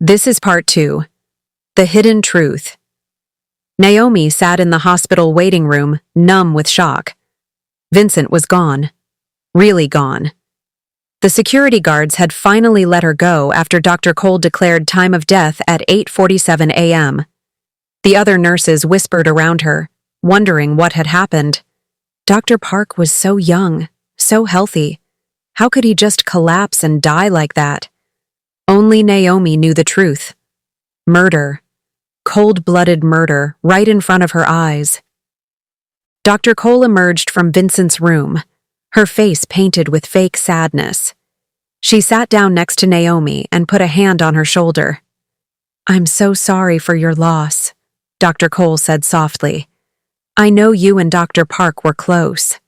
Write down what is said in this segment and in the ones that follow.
This is part 2. The Hidden Truth. Naomi sat in the hospital waiting room, numb with shock. Vincent was gone. Really gone. The security guards had finally let her go after Dr. Cole declared time of death at 8:47 a.m. The other nurses whispered around her, wondering what had happened. Dr. Park was so young, so healthy. How could he just collapse and die like that? Only Naomi knew the truth. Murder. Cold-blooded murder right in front of her eyes. Dr. Cole emerged from Vincent's room, her face painted with fake sadness. She sat down next to Naomi and put a hand on her shoulder. "I'm so sorry for your loss," Dr. Cole said softly. "I know you and Dr. Park were close."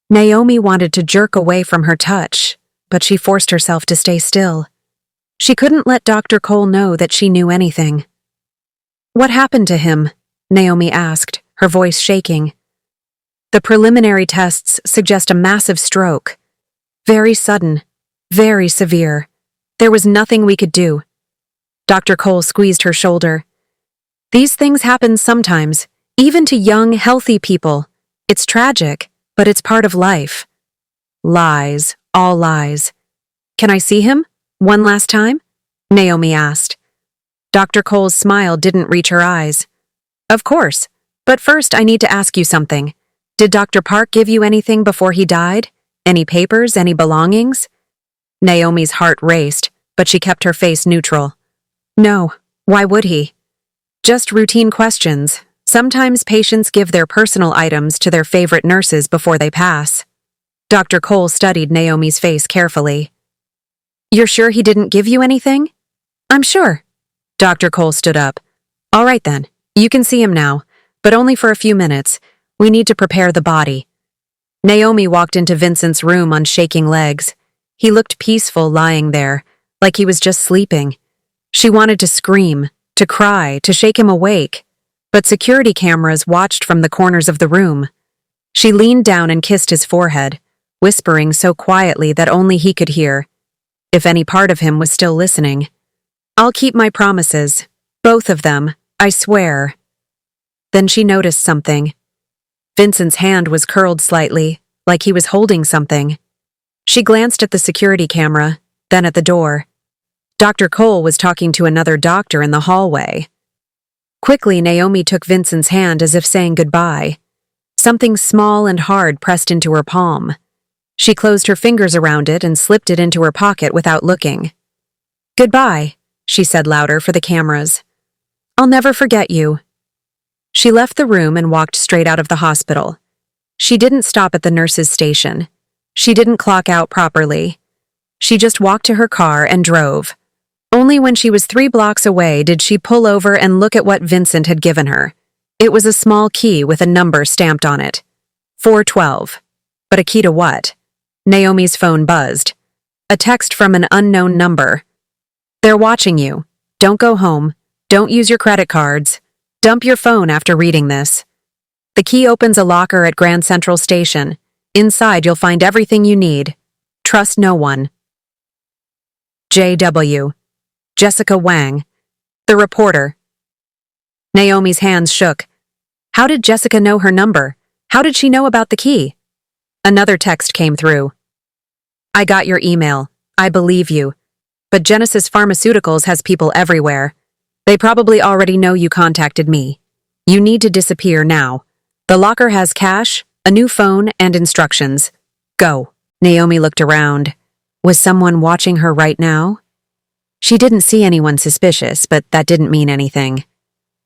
Naomi wanted to jerk away from her touch, but she forced herself to stay still. She couldn't let Dr. Cole know that she knew anything. "What happened to him?" Naomi asked, her voice shaking. "The preliminary tests suggest a massive stroke. Very sudden, very severe. There was nothing we could do." Dr. Cole squeezed her shoulder. "These things happen sometimes, even to young, healthy people. It's tragic, but it's part of life." Lies, all lies. "Can I see him? One last time?" Naomi asked. Dr. Cole's smile didn't reach her eyes. "Of course, but first I need to ask you something. Did Dr. Park give you anything before he died? Any papers, any belongings?" Naomi's heart raced, but she kept her face neutral. "No, why would he?" "Just routine questions. Sometimes patients give their personal items to their favorite nurses before they pass." Dr. Cole studied Naomi's face carefully. "You're sure he didn't give you anything?" "I'm sure." Dr. Cole stood up. "All right then, you can see him now, but only for a few minutes. We need to prepare the body." Naomi walked into Vincent's room on shaking legs. He looked peaceful lying there, like he was just sleeping. She wanted to scream, to cry, to shake him awake, but security cameras watched from the corners of the room. She leaned down and kissed his forehead, whispering so quietly that only he could hear, if any part of him was still listening. "I'll keep my promises. Both of them, I swear." Then she noticed something. Vincent's hand was curled slightly, like he was holding something. She glanced at the security camera, then at the door. Dr. Cole was talking to another doctor in the hallway. Quickly, Naomi took Vincent's hand as if saying goodbye. Something small and hard pressed into her palm. She closed her fingers around it and slipped it into her pocket without looking. "Goodbye," she said louder for the cameras. "I'll never forget you." She left the room and walked straight out of the hospital. She didn't stop at the nurse's station. She didn't clock out properly. She just walked to her car and drove. Only when she was 3 blocks away did she pull over and look at what Vincent had given her. It was a small key with a number stamped on it. 412. But a key to what? Naomi's phone buzzed. A text from an unknown number. "They're watching you. Don't go home. Don't use your credit cards. Dump your phone after reading this. The key opens a locker at Grand Central Station. Inside you'll find everything you need. Trust no one. J.W. Jessica Wang. The reporter." Naomi's hands shook. How did Jessica know her number? How did she know about the key? Another text came through. "I got your email. I believe you. But Genesis Pharmaceuticals has people everywhere. They probably already know you contacted me. You need to disappear now. The locker has cash, a new phone, and instructions. Go." Naomi looked around. Was someone watching her right now? She didn't see anyone suspicious, but that didn't mean anything.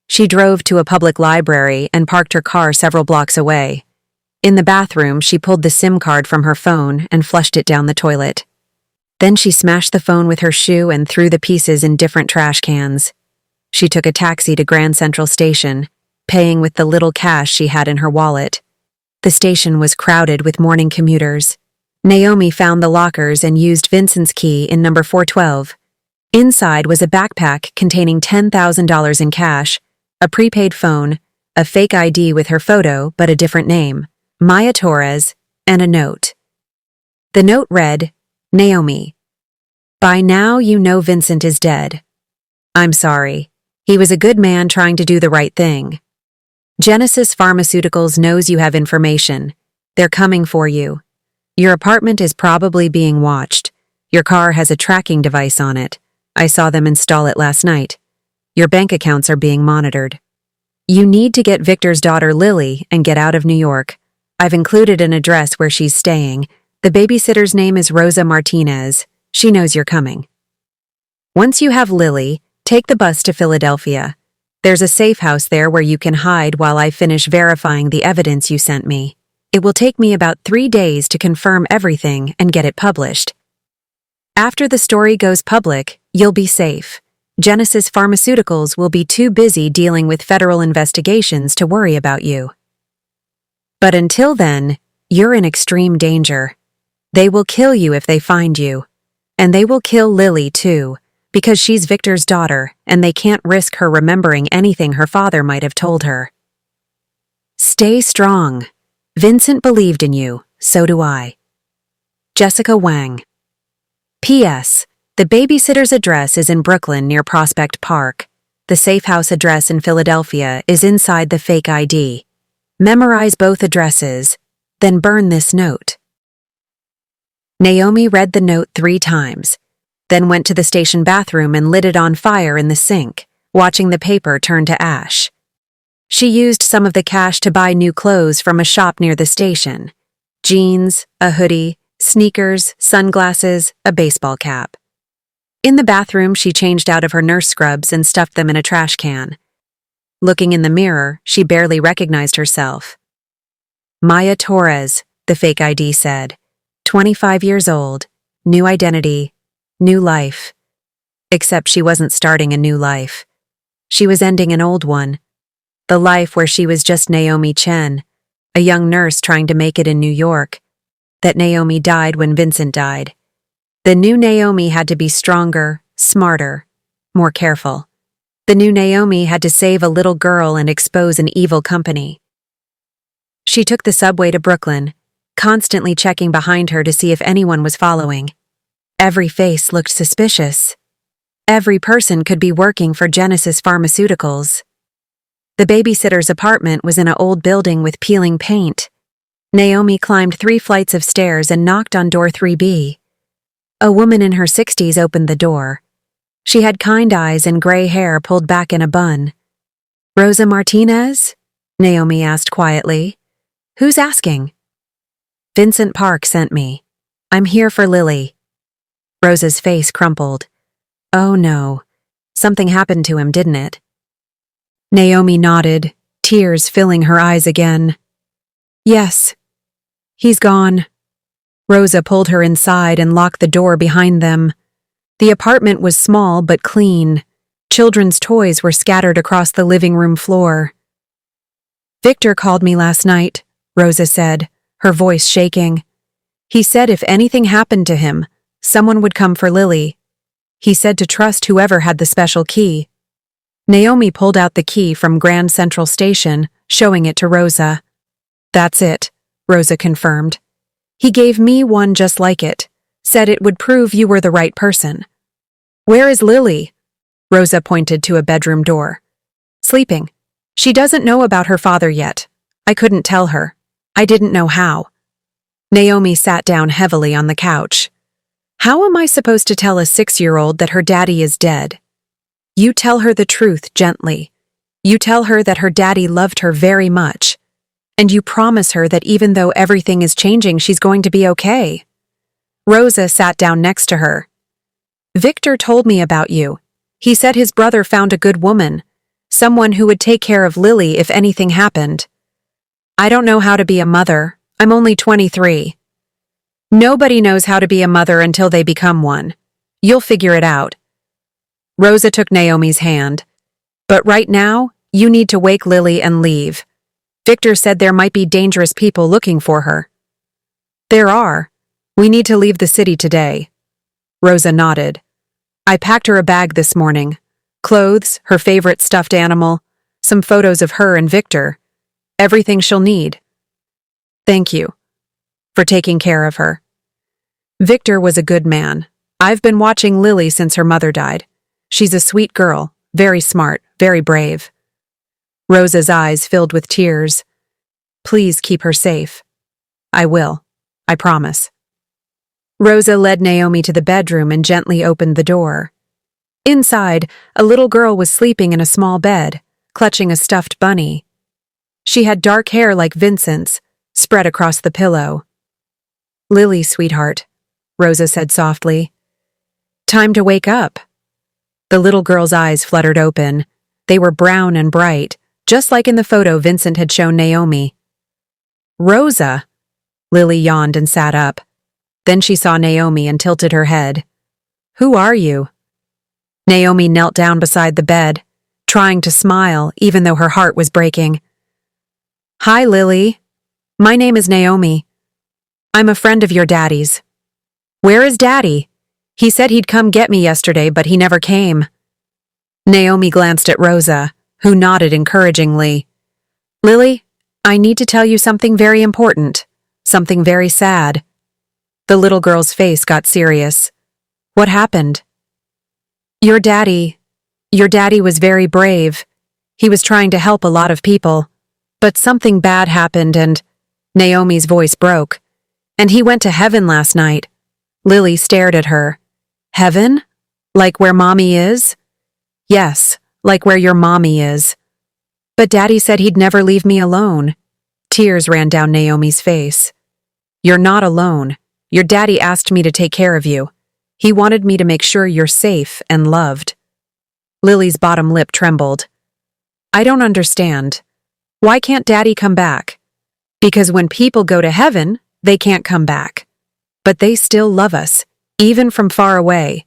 She drove to a public library and parked her car several blocks away. In the bathroom, she pulled the SIM card from her phone and flushed it down the toilet. Then she smashed the phone with her shoe and threw the pieces in different trash cans. She took a taxi to Grand Central Station, paying with the little cash she had in her wallet. The station was crowded with morning commuters. Naomi found the lockers and used Vincent's key in number 412. Inside was a backpack containing $10,000 in cash, a prepaid phone, a fake ID with her photo but a different name, Maya Torres, and a note. The note read, "Naomi, by now you know Vincent is dead. I'm sorry. He was a good man trying to do the right thing. Genesis Pharmaceuticals knows you have information. They're coming for you. Your apartment is probably being watched. Your car has a tracking device on it. I saw them install it last night. Your bank accounts are being monitored. You need to get Victor's daughter Lily and get out of New York. I've included an address where she's staying. The babysitter's name is Rosa Martinez. She knows you're coming. Once you have Lily, take the bus to Philadelphia. There's a safe house there where you can hide while I finish verifying the evidence you sent me. It will take me about 3 days to confirm everything and get it published. After the story goes public, you'll be safe. Genesis Pharmaceuticals will be too busy dealing with federal investigations to worry about you. But until then, you're in extreme danger. They will kill you if they find you. And they will kill Lily too, because she's Victor's daughter and they can't risk her remembering anything her father might have told her. Stay strong. Vincent believed in you, so do I. Jessica Wang. P.S. The babysitter's address is in Brooklyn near Prospect Park. The safe house address in Philadelphia is inside the fake ID. Memorize both addresses, then burn this note. Naomi read the note 3 times, then went to the station bathroom and lit it on fire in the sink, watching the paper turn to ash. She used some of the cash to buy new clothes from a shop near the station. Jeans, a hoodie, sneakers, sunglasses, a baseball cap. In the bathroom, she changed out of her nurse scrubs and stuffed them in a trash can. Looking in the mirror, she barely recognized herself. Maya Torres, the fake ID said. 25 years old, new identity, new life. Except she wasn't starting a new life. She was ending an old one. The life where she was just Naomi Chen, a young nurse trying to make it in New York. That Naomi died when Vincent died. The new Naomi had to be stronger, smarter, more careful. The new Naomi had to save a little girl and expose an evil company. She took the subway to Brooklyn, constantly checking behind her to see if anyone was following. Every face looked suspicious. Every person could be working for Genesis Pharmaceuticals. The babysitter's apartment was in an old building with peeling paint. Naomi climbed 3 flights of stairs and knocked on door 3B. A woman in her 60s opened the door. She had kind eyes and gray hair pulled back in a bun. "Rosa Martinez?" Naomi asked quietly. "Who's asking?" "Vincent Park sent me. I'm here for Lily." Rosa's face crumpled. "Oh no. Something happened to him, didn't it?" Naomi nodded, tears filling her eyes again. "Yes. He's gone." Rosa pulled her inside and locked the door behind them. The apartment was small but clean. Children's toys were scattered across the living room floor. "Victor called me last night," Rosa said, her voice shaking. "He said if anything happened to him, someone would come for Lily. He said to trust whoever had the special key." Naomi pulled out the key from Grand Central Station, showing it to Rosa. "That's it," Rosa confirmed. "He gave me one just like it, said it would prove you were the right person." "Where is Lily?" Rosa pointed to a bedroom door. "Sleeping. She doesn't know about her father yet. I couldn't tell her. I didn't know how." Naomi sat down heavily on the couch. "How am I supposed to tell a 6-year-old that her daddy is dead?" "You tell her the truth gently. You tell her that her daddy loved her very much. And you promise her that even though everything is changing, she's going to be okay." Rosa sat down next to her. "Victor told me about you. He said his brother found a good woman, someone who would take care of Lily if anything happened. I don't know how to be a mother. I'm only 23. Nobody knows how to be a mother until they become one. You'll figure it out." Rosa took Naomi's hand. "But right now, you need to wake Lily and leave. Victor said there might be dangerous people looking for her." "There are. We need to leave the city today." Rosa nodded. "I packed her a bag this morning. Clothes, her favorite stuffed animal, some photos of her and Victor. Everything she'll need." "Thank you for taking care of her. Victor was a good man. I've been watching Lily since her mother died. She's a sweet girl, very smart, very brave. Rosa's eyes filled with tears. Please keep her safe. I will. I promise. Rosa led Naomi to the bedroom and gently opened the door. Inside, a little girl was sleeping in a small bed, clutching a stuffed bunny. She had dark hair like Vincent's, spread across the pillow. Lily, sweetheart, Rosa said softly. Time to wake up. The little girl's eyes fluttered open. They were brown and bright, just like in the photo Vincent had shown Naomi. Rosa! Lily yawned and sat up. Then she saw Naomi and tilted her head. Who are you? Naomi knelt down beside the bed, trying to smile even though her heart was breaking. Hi, Lily. My name is Naomi. I'm a friend of your daddy's. Where is Daddy? He said he'd come get me yesterday, but he never came. Naomi glanced at Rosa, who nodded encouragingly. Lily, I need to tell you something very important, something very sad. The little girl's face got serious. What happened? Your daddy was very brave. He was trying to help a lot of people. But something bad happened and Naomi's voice broke. And he went to heaven last night. Lily stared at her. Heaven? Like where Mommy is? Yes, like where your mommy is. But Daddy said he'd never leave me alone. Tears ran down Naomi's face. You're not alone. Your daddy asked me to take care of you. He wanted me to make sure you're safe and loved. Lily's bottom lip trembled. I don't understand. Why can't Daddy come back? Because when people go to heaven, they can't come back. But they still love us, even from far away.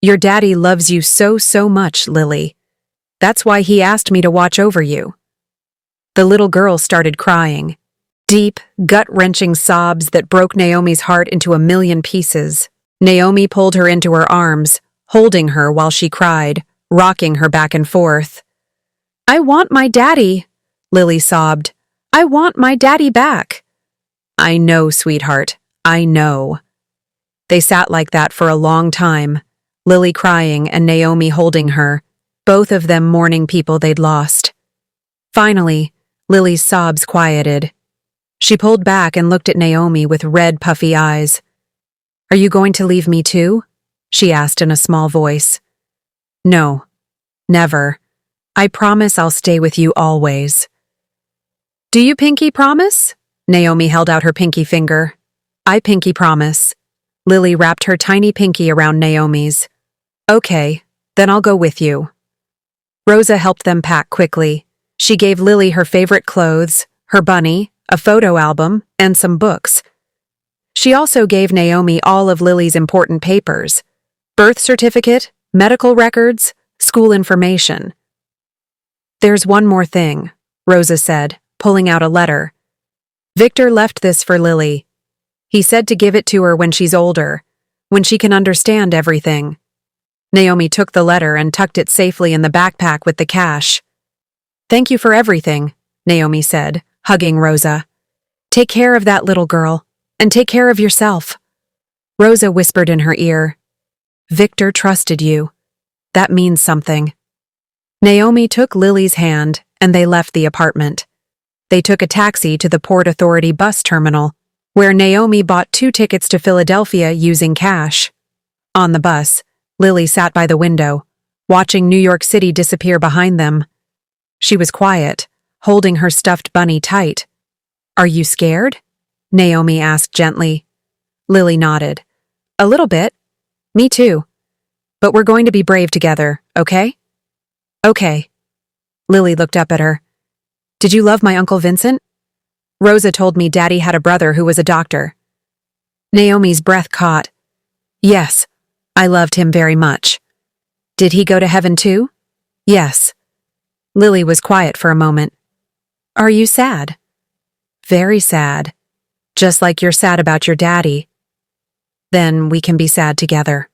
Your daddy loves you so, so much, Lily. That's why he asked me to watch over you. The little girl started crying. Deep, gut-wrenching sobs that broke Naomi's heart into a million pieces. Naomi pulled her into her arms, holding her while she cried, rocking her back and forth. I want my daddy, Lily sobbed. I want my daddy back. I know, sweetheart. I know. They sat like that for a long time, Lily crying and Naomi holding her, both of them mourning people they'd lost. Finally, Lily's sobs quieted. She pulled back and looked at Naomi with red, puffy eyes. Are you going to leave me too? She asked in a small voice. No, never. I promise I'll stay with you always. Do you pinky promise? Naomi held out her pinky finger. I pinky promise. Lily wrapped her tiny pinky around Naomi's. Okay, then I'll go with you. Rosa helped them pack quickly. She gave Lily her favorite clothes, her bunny, a photo album, and some books. She also gave Naomi all of Lily's important papers: birth certificate, medical records, school information. There's one more thing, Rosa said, pulling out a letter. Victor left this for Lily. He said to give it to her when she's older, when she can understand everything. Naomi took the letter and tucked it safely in the backpack with the cash. Thank you for everything, Naomi said, hugging Rosa. Take care of that little girl, and take care of yourself. Rosa whispered in her ear. Victor trusted you. That means something. Naomi took Lily's hand, and they left the apartment. They took a taxi to the Port Authority bus terminal, where Naomi bought 2 tickets to Philadelphia using cash. On the bus, Lily sat by the window, watching New York City disappear behind them. She was quiet, holding her stuffed bunny tight. Are you scared? Naomi asked gently. Lily nodded. A little bit. Me too. But we're going to be brave together, okay? Okay. Lily looked up at her. Did you love my Uncle Vincent? Rosa told me Daddy had a brother who was a doctor. Naomi's breath caught. Yes, I loved him very much. Did he go to heaven too? Yes. Lily was quiet for a moment. Are you sad? Very sad. Just like you're sad about your daddy. Then we can be sad together.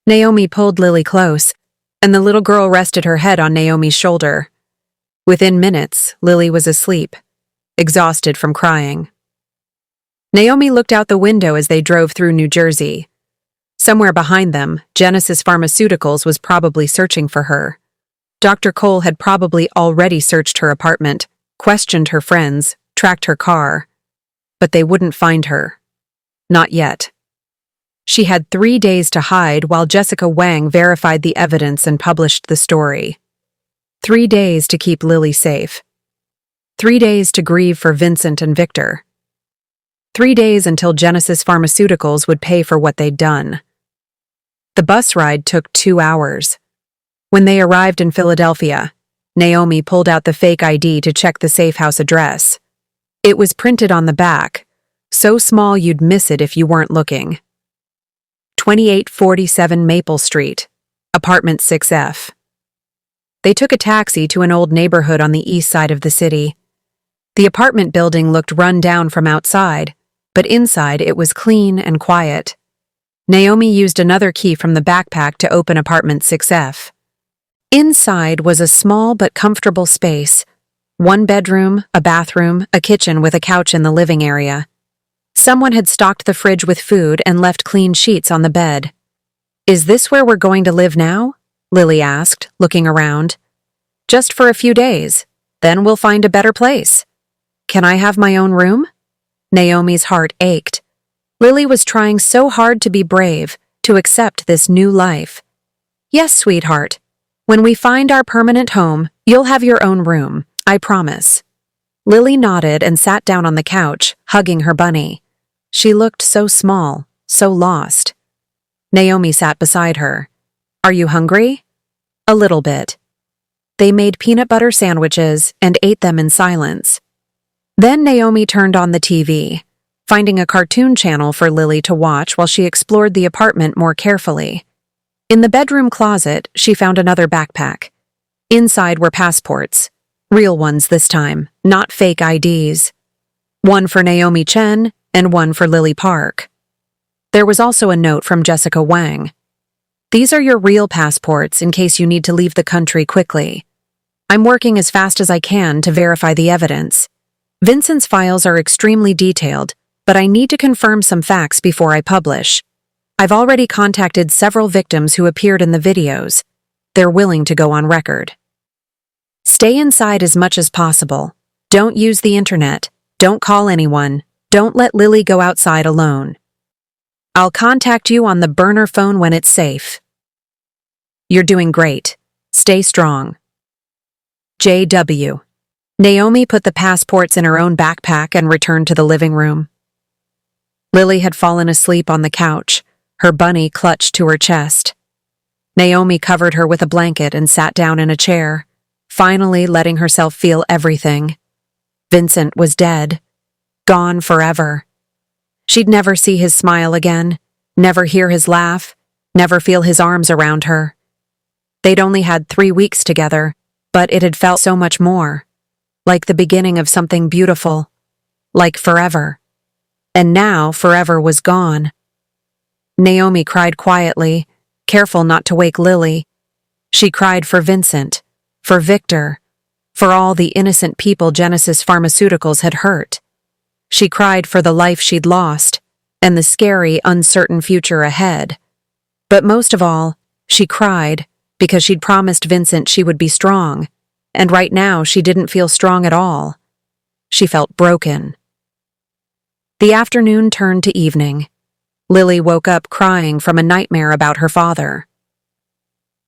Naomi pulled Lily close, and the little girl rested her head on Naomi's shoulder. Within minutes, Lily was asleep, exhausted from crying. Naomi looked out the window as they drove through New Jersey. Somewhere behind them, Genesis Pharmaceuticals was probably searching for her. Dr. Cole had probably already searched her apartment, questioned her friends, tracked her car. But they wouldn't find her. Not yet. She had 3 days to hide while Jessica Wang verified the evidence and published the story. 3 days to keep Lily safe. 3 days to grieve for Vincent and Victor. 3 days until Genesis Pharmaceuticals would pay for what they'd done. The bus ride took 2 hours. When they arrived in Philadelphia, Naomi pulled out the fake ID to check the safe house address. It was printed on the back, so small you'd miss it if you weren't looking. 2847 Maple Street, apartment 6F. They took a taxi to an old neighborhood on the east side of the city. The apartment building looked run down from outside, but inside it was clean and quiet. Naomi used another key from the backpack to open apartment 6F. Inside was a small but comfortable space. 1 bedroom, a bathroom, a kitchen with a couch in the living area. Someone had stocked the fridge with food and left clean sheets on the bed. "Is this where we're going to live now?" Lily asked, looking around. "Just for a few days. Then we'll find a better place." "Can I have my own room?" Naomi's heart ached. Lily was trying so hard to be brave, to accept this new life. "Yes, sweetheart. When we find our permanent home, you'll have your own room, I promise." Lily nodded and sat down on the couch, hugging her bunny. She looked so small, so lost. Naomi sat beside her. "Are you hungry?" "A little bit." They made peanut butter sandwiches and ate them in silence. Then Naomi turned on the TV, finding a cartoon channel for Lily to watch while she explored the apartment more carefully. In the bedroom closet, she found another backpack. Inside were passports. Real ones this time, not fake IDs. One for Naomi Chen and one for Lily Park. There was also a note from Jessica Wang. "These are your real passports in case you need to leave the country quickly. I'm working as fast as I can to verify the evidence. Vincent's files are extremely detailed, but I need to confirm some facts before I publish. I've already contacted several victims who appeared in the videos. They're willing to go on record. Stay inside as much as possible. Don't use the internet. Don't call anyone. Don't let Lily go outside alone. I'll contact you on the burner phone when it's safe. You're doing great. Stay strong. J.W." Naomi put the passports in her own backpack and returned to the living room. Lily had fallen asleep on the couch, her bunny clutched to her chest. Naomi covered her with a blanket and sat down in a chair, finally letting herself feel everything. Vincent was dead. Gone forever. She'd never see his smile again, never hear his laugh, never feel his arms around her. They'd only had 3 weeks together, but it had felt so much more. Like the beginning of something beautiful. Like forever. And now forever was gone. Naomi cried quietly, careful not to wake Lily. She cried for Vincent, for Victor, for all the innocent people Genesis Pharmaceuticals had hurt. She cried for the life she'd lost, and the scary, uncertain future ahead. But most of all, she cried because she'd promised Vincent she would be strong, and right now she didn't feel strong at all. She felt broken. The afternoon turned to evening. Lily woke up crying from a nightmare about her father.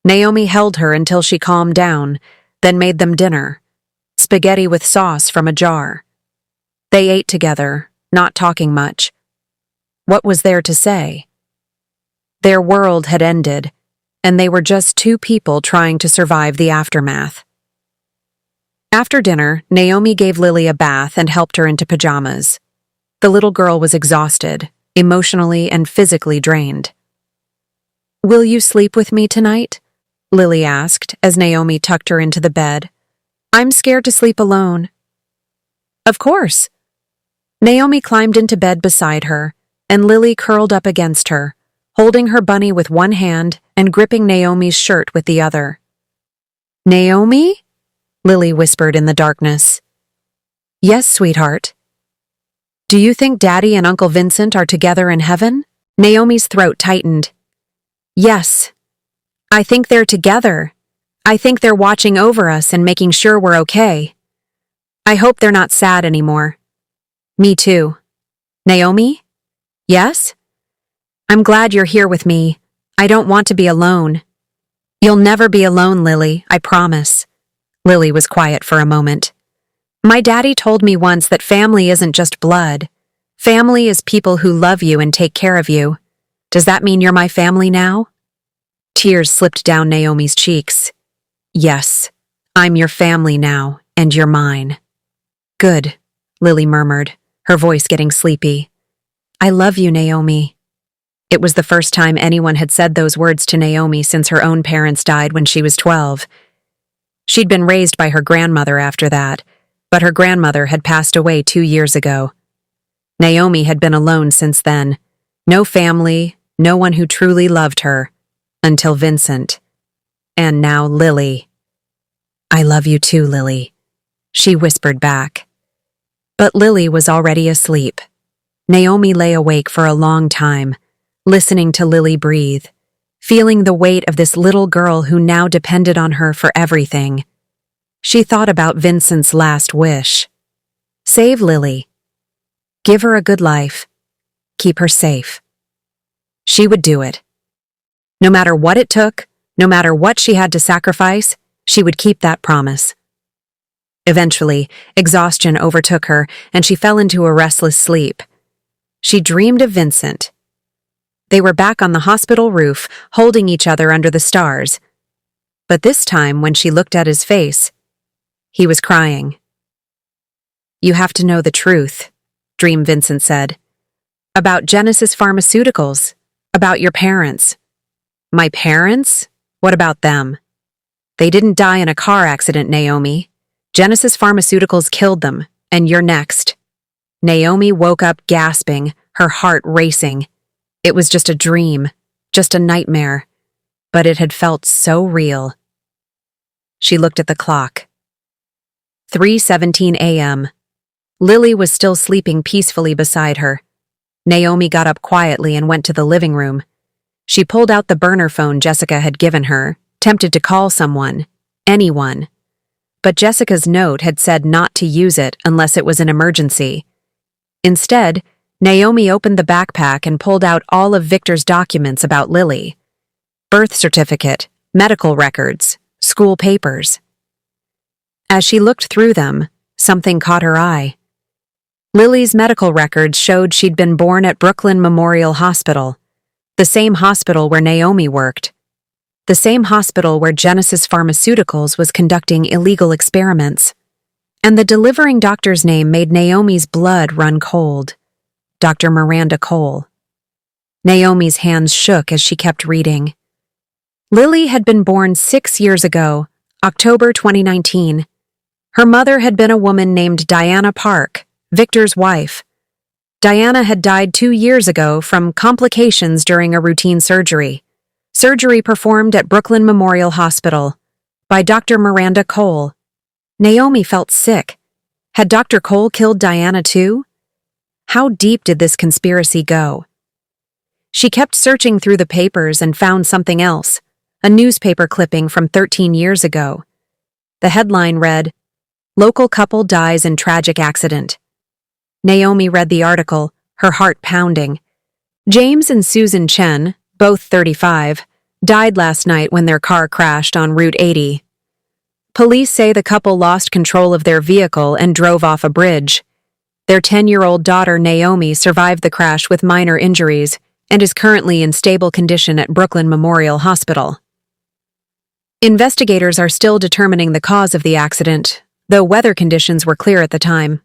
Naomi held her until she calmed down, then made them dinner. Spaghetti with sauce from a jar. They ate together, not talking much. What was there to say? Their world had ended, and they were just 2 people trying to survive the aftermath. After dinner, Naomi gave Lily a bath and helped her into pajamas. The little girl was exhausted, emotionally and physically drained. "Will you sleep with me tonight?" Lily asked as Naomi tucked her into the bed. "I'm scared to sleep alone." "Of course." Naomi climbed into bed beside her, and Lily curled up against her, holding her bunny with one hand and gripping Naomi's shirt with the other. "Naomi?" Lily whispered in the darkness. "Yes, sweetheart." "Do you think Daddy and Uncle Vincent are together in heaven?" Naomi's throat tightened. Yes. I think they're together. I think they're watching over us and making sure we're okay. I hope they're not sad anymore. Me too. Naomi? Yes? I'm glad you're here with me. I don't want to be alone. You'll never be alone, Lily, I promise. Lily was quiet for a moment. My daddy told me once that family isn't just blood. Family is people who love you and take care of you. Does that mean you're my family now? Tears slipped down Naomi's cheeks. Yes, I'm your family now, and you're mine. Good, Lily murmured, her voice getting sleepy. I love you, Naomi. It was the first time anyone had said those words to Naomi since her own parents died when she was 12. She'd been raised by her grandmother after that, but her grandmother had passed away 2 years ago. Naomi had been alone since then. No family, no one who truly loved her. Until Vincent. And now Lily. I love you too, Lily, she whispered back. But Lily was already asleep. Naomi lay awake for a long time, listening to Lily breathe, feeling the weight of this little girl who now depended on her for everything. She thought about Vincent's last wish. Save Lily. Give her a good life. Keep her safe. She would do it. No matter what it took, no matter what she had to sacrifice, she would keep that promise. Eventually, exhaustion overtook her, and she fell into a restless sleep. She dreamed of Vincent. They were back on the hospital roof, holding each other under the stars. But this time, when she looked at his face, he was crying. You have to know the truth, Dream Vincent said. About Genesis Pharmaceuticals, about your parents. My parents? What about them? They didn't die in a car accident, Naomi. Genesis Pharmaceuticals killed them, and you're next. Naomi woke up gasping, her heart racing. It was just a dream, just a nightmare, but it had felt so real. She looked at the clock. 3:17 a.m. Lily was still sleeping peacefully beside her. Naomi got up quietly and went to the living room. She pulled out the burner phone Jessica had given her, tempted to call someone, anyone. But Jessica's note had said not to use it unless it was an emergency. Instead, Naomi opened the backpack and pulled out all of Victor's documents about Lily. Birth certificate, medical records, school papers. As she looked through them, something caught her eye. Lily's medical records showed she'd been born at Brooklyn Memorial Hospital, the same hospital where Naomi worked, the same hospital where Genesis Pharmaceuticals was conducting illegal experiments. And the delivering doctor's name made Naomi's blood run cold. Dr. Miranda Cole. Naomi's hands shook as she kept reading. Lily had been born 6 years ago, October 2019. Her mother had been a woman named Diana Park, Victor's wife. Diana had died 2 years ago from complications during a routine surgery. Surgery performed at Brooklyn Memorial Hospital by Dr. Miranda Cole. Naomi felt sick. Had Dr. Cole killed Diana too? How deep did this conspiracy go? She kept searching through the papers and found something else, a newspaper clipping from 13 years ago. The headline read, "Local couple dies in tragic accident." Naomi read the article, her heart pounding. James and Susan Chen, both 35, died last night when their car crashed on Route 80. Police say the couple lost control of their vehicle and drove off a bridge. Their 10-year-old daughter Naomi survived the crash with minor injuries and is currently in stable condition at Brooklyn Memorial Hospital. Investigators are still determining the cause of the accident, though weather conditions were clear at the time.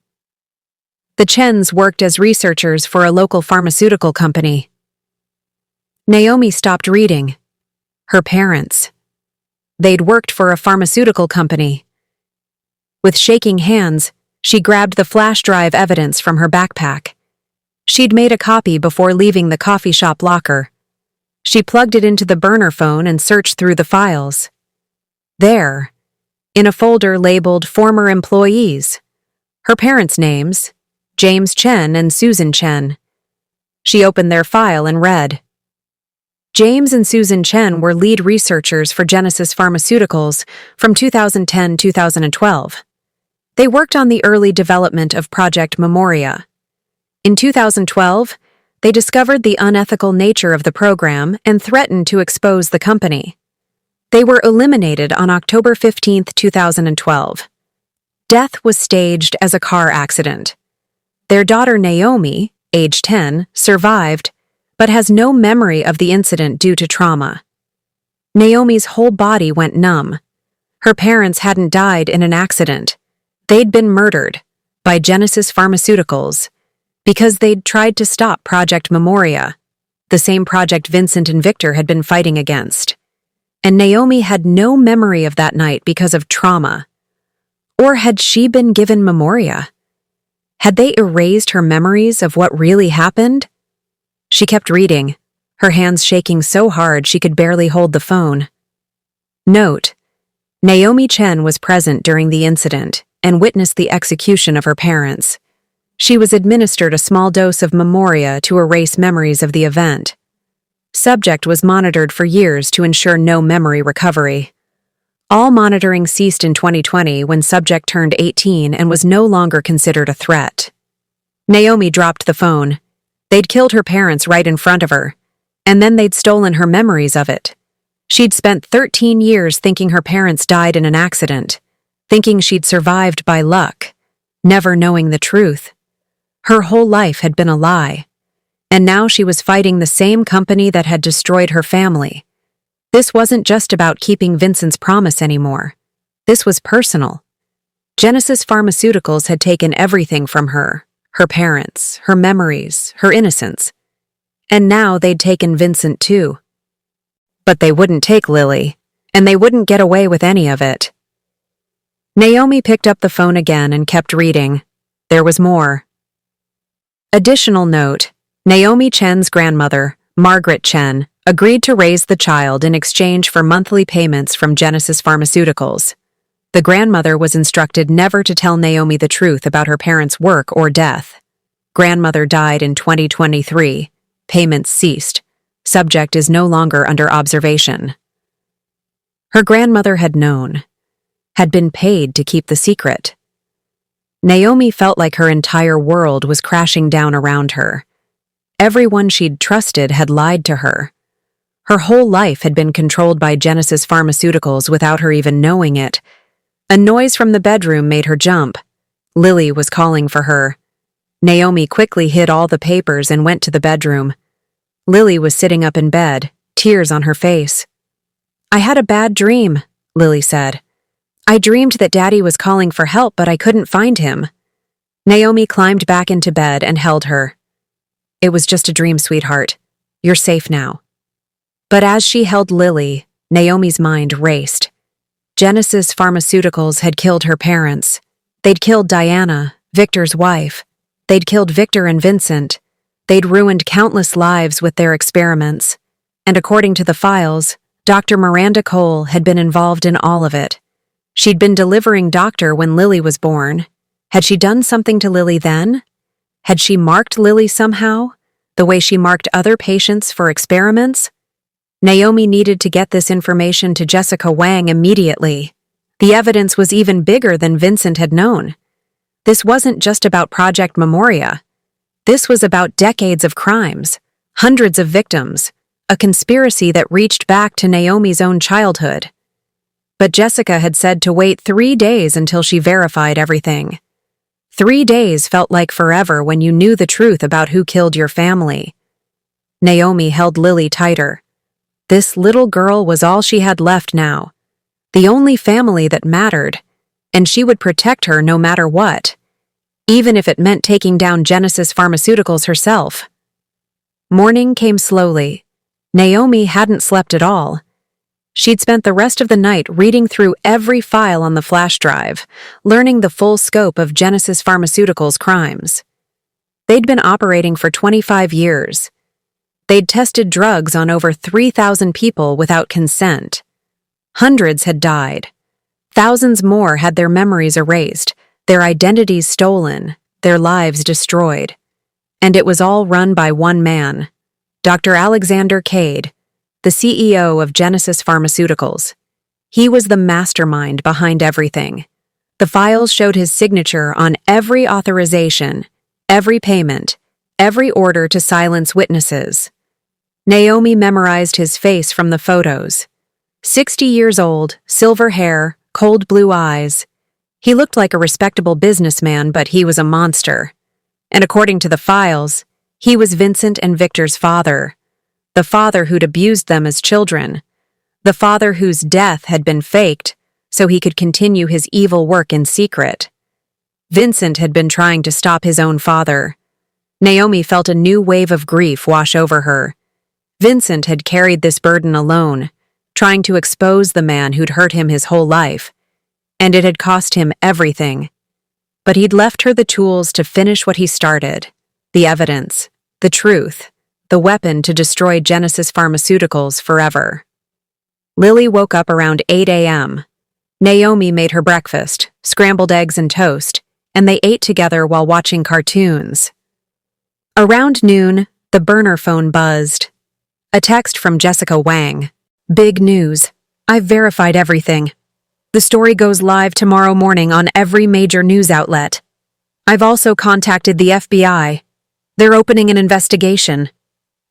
The Chens worked as researchers for a local pharmaceutical company. Naomi stopped reading. Her parents. They'd worked for a pharmaceutical company. With shaking hands, she grabbed the flash drive evidence from her backpack. She'd made a copy before leaving the coffee shop locker. She plugged it into the burner phone and searched through the files. There, in a folder labeled Former Employees, her parents' names, James Chen and Susan Chen. She opened their file and read, James and Susan Chen were lead researchers for Genesis Pharmaceuticals from 2010-2012. They worked on the early development of Project Memoria. In 2012, they discovered the unethical nature of the program and threatened to expose the company. They were eliminated on October 15, 2012. Death was staged as a car accident. Their daughter Naomi, age 10, survived, but has no memory of the incident due to trauma. Naomi's whole body went numb. Her parents hadn't died in an accident. They'd been murdered by Genesis Pharmaceuticals because they'd tried to stop Project Memoria, the same project Vincent and Victor had been fighting against. And Naomi had no memory of that night because of trauma. Or had she been given Memoria? Had they erased her memories of what really happened? She kept reading, her hands shaking so hard she could barely hold the phone. Note: Naomi Chen was present during the incident and witnessed the execution of her parents. She was administered a small dose of Memoria to erase memories of the event. Subject was monitored for years to ensure no memory recovery. All monitoring ceased in 2020 when subject turned 18 and was no longer considered a threat. Naomi dropped the phone. They'd killed her parents right in front of her, and then they'd stolen her memories of it. She'd spent 13 years thinking her parents died in an accident, thinking she'd survived by luck, never knowing the truth. Her whole life had been a lie, and now she was fighting the same company that had destroyed her family. This wasn't just about keeping Vincent's promise anymore. This was personal. Genesis Pharmaceuticals had taken everything from her parents, her memories, her innocence. And now they'd taken Vincent too. But they wouldn't take Lily, and they wouldn't get away with any of it. Naomi picked up the phone again and kept reading. There was more. Additional note: Naomi Chen's grandmother, Margaret Chen, agreed to raise the child in exchange for monthly payments from Genesis Pharmaceuticals. The grandmother was instructed never to tell Naomi the truth about her parents' work or death. Grandmother died in 2023. Payments ceased. Subject is no longer under observation. Her grandmother had known, had been paid to keep the secret. Naomi felt like her entire world was crashing down around her. Everyone she'd trusted had lied to her. Her whole life had been controlled by Genesis Pharmaceuticals without her even knowing it. A noise from the bedroom made her jump. Lily was calling for her. Naomi quickly hid all the papers and went to the bedroom. Lily was sitting up in bed, tears on her face. "I had a bad dream," Lily said. "I dreamed that Daddy was calling for help, but I couldn't find him." Naomi climbed back into bed and held her. "It was just a dream, sweetheart. You're safe now." But as she held Lily, Naomi's mind raced. Genesis Pharmaceuticals had killed her parents. They'd killed Diana, Victor's wife. They'd killed Victor and Vincent. They'd ruined countless lives with their experiments. And according to the files, Dr. Miranda Cole had been involved in all of it. She'd been delivering Doctor when Lily was born. Had she done something to Lily then? Had she marked Lily somehow, the way she marked other patients for experiments? Naomi needed to get this information to Jessica Wang immediately. The evidence was even bigger than Vincent had known. This wasn't just about Project Memoria. This was about decades of crimes, hundreds of victims, a conspiracy that reached back to Naomi's own childhood. But Jessica had said to wait 3 days until she verified everything. 3 days felt like forever when you knew the truth about who killed your family. Naomi held Lily tighter. This little girl was all she had left now, the only family that mattered, and she would protect her no matter what, even if it meant taking down Genesis Pharmaceuticals herself. Morning came slowly. Naomi hadn't slept at all. She'd spent the rest of the night reading through every file on the flash drive, learning the full scope of Genesis Pharmaceuticals' crimes. They'd been operating for 25 years. They'd tested drugs on over 3,000 people without consent. Hundreds had died. Thousands more had their memories erased, their identities stolen, their lives destroyed. And it was all run by one man, Dr. Alexander Cade, the CEO of Genesis Pharmaceuticals. He was the mastermind behind everything. The files showed his signature on every authorization, every payment, every order to silence witnesses. Naomi memorized his face from the photos. 60 years old, silver hair, cold blue eyes. He looked like a respectable businessman, but he was a monster. And according to the files, he was Vincent and Victor's father. The father who'd abused them as children. The father whose death had been faked so he could continue his evil work in secret. Vincent had been trying to stop his own father. Naomi felt a new wave of grief wash over her. Vincent had carried this burden alone, trying to expose the man who'd hurt him his whole life, and it had cost him everything. But he'd left her the tools to finish what he started, the evidence, the truth, the weapon to destroy Genesis Pharmaceuticals forever. Lily woke up around 8 a.m. Naomi made her breakfast, scrambled eggs and toast, and they ate together while watching cartoons. Around noon, the burner phone buzzed. A text from Jessica Wang. Big news. I've verified everything. The story goes live tomorrow morning on every major news outlet. I've also contacted the FBI. They're opening an investigation.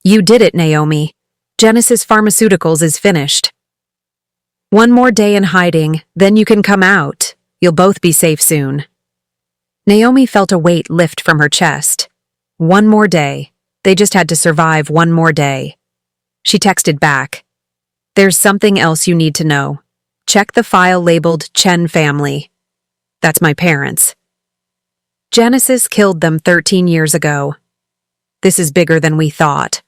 You did it, Naomi. Genesis Pharmaceuticals is finished. One more day in hiding, then you can come out. You'll both be safe soon. Naomi felt a weight lift from her chest. One more day. They just had to survive one more day. She texted back. There's something else you need to know. Check the file labeled Chen family. That's my parents. Genesis killed them 13 years ago. This is bigger than we thought.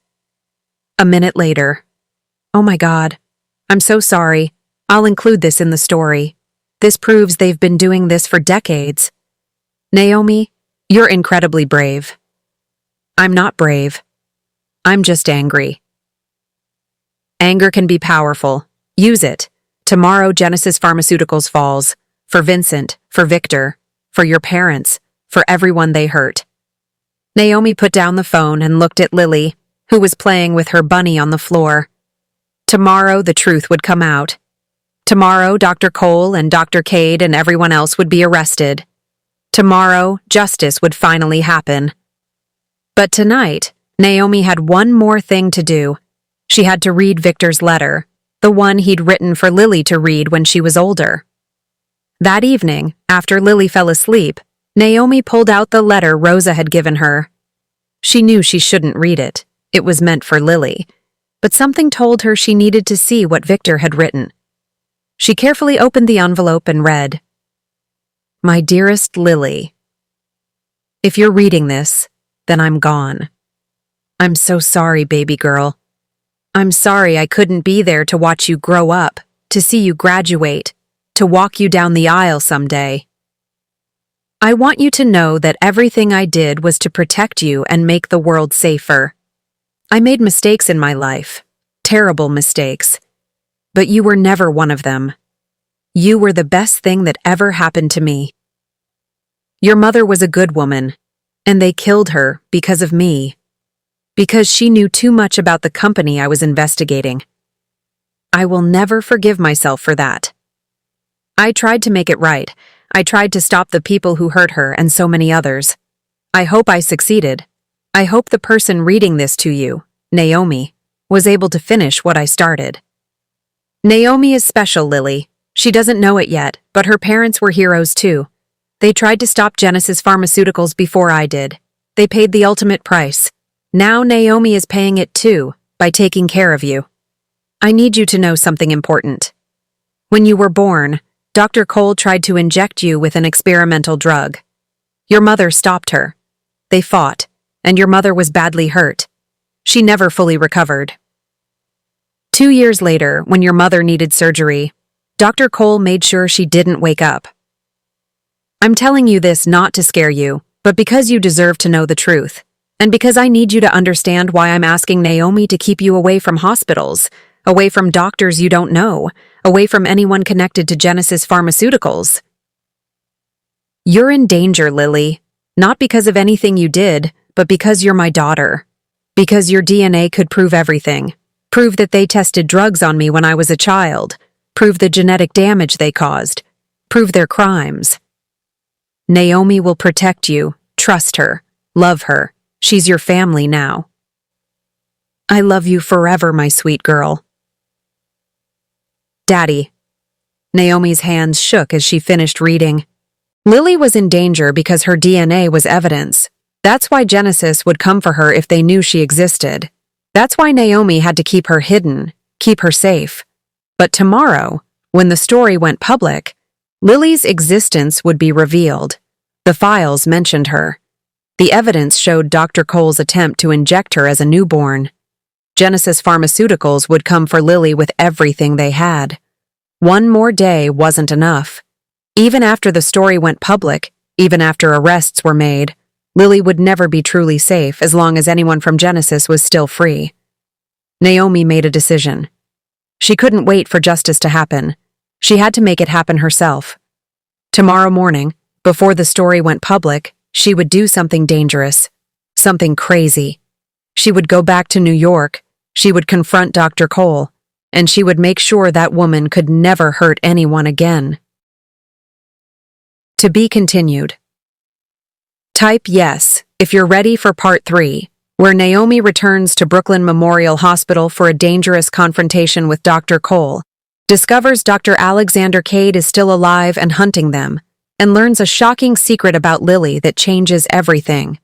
A minute later. Oh my God. I'm so sorry. I'll include this in the story. This proves they've been doing this for decades. Naomi, you're incredibly brave. I'm not brave. I'm just angry. Anger can be powerful. Use it. Tomorrow Genesis Pharmaceuticals falls. For Vincent, for Victor, for your parents, for everyone they hurt. Naomi put down the phone and looked at Lily, who was playing with her bunny on the floor. Tomorrow the truth would come out. Tomorrow Dr. Cole and Dr. Cade and everyone else would be arrested. Tomorrow justice would finally happen. But tonight, Naomi had one more thing to do. She had to read Victor's letter, the one he'd written for Lily to read when she was older. That evening, after Lily fell asleep, Naomi pulled out the letter Rosa had given her. She knew she shouldn't read it. It was meant for Lily. But something told her she needed to see what Victor had written. She carefully opened the envelope and read, My dearest Lily, if you're reading this, then I'm gone. I'm so sorry, baby girl. I'm sorry I couldn't be there to watch you grow up, to see you graduate, to walk you down the aisle someday. I want you to know that everything I did was to protect you and make the world safer. I made mistakes in my life, terrible mistakes, but you were never one of them. You were the best thing that ever happened to me. Your mother was a good woman, and they killed her because of me, because she knew too much about the company I was investigating. I will never forgive myself for that. I tried to make it right. I tried to stop the people who hurt her and so many others. I hope I succeeded. I hope the person reading this to you, Naomi, was able to finish what I started. Naomi is special, Lily. She doesn't know it yet, but her parents were heroes too. They tried to stop Genesis Pharmaceuticals before I did. They paid the ultimate price. Now Naomi is paying it too, by taking care of you. I need you to know something important. When you were born, Dr. Cole tried to inject you with an experimental drug. Your mother stopped her. They fought, and your mother was badly hurt. She never fully recovered. 2 years later, when your mother needed surgery, Dr. Cole made sure she didn't wake up. I'm telling you this not to scare you, but because you deserve to know the truth, and because I need you to understand why I'm asking Naomi to keep you away from hospitals, away from doctors you don't know, away from anyone connected to Genesis Pharmaceuticals. You're in danger, Lily, not because of anything you did, but because you're my daughter. Because your DNA could prove everything. Prove that they tested drugs on me when I was a child. Prove the genetic damage they caused. Prove their crimes. Naomi will protect you. Trust her. Love her. She's your family now. I love you forever, my sweet girl. Daddy. Naomi's hands shook as she finished reading. Lily was in danger because her DNA was evidence. That's why Genesis would come for her if they knew she existed. That's why Naomi had to keep her hidden, keep her safe. But tomorrow, when the story went public, Lily's existence would be revealed. The files mentioned her. The evidence showed Dr. Cole's attempt to inject her as a newborn. Genesis Pharmaceuticals would come for Lily with everything they had. One more day wasn't enough. Even after the story went public, even after arrests were made, Lily would never be truly safe as long as anyone from Genesis was still free. Naomi made a decision. She couldn't wait for justice to happen. She had to make it happen herself. Tomorrow morning, before the story went public, she would do something dangerous, something crazy. She would go back to New York, she would confront Dr. Cole, and she would make sure that woman could never hurt anyone again. To be continued. Type yes if you're ready for part 3, where Naomi returns to Brooklyn Memorial Hospital for a dangerous confrontation with Dr. Cole, discovers Dr. Alexander Cade is still alive and hunting them, and learns a shocking secret about Lily that changes everything.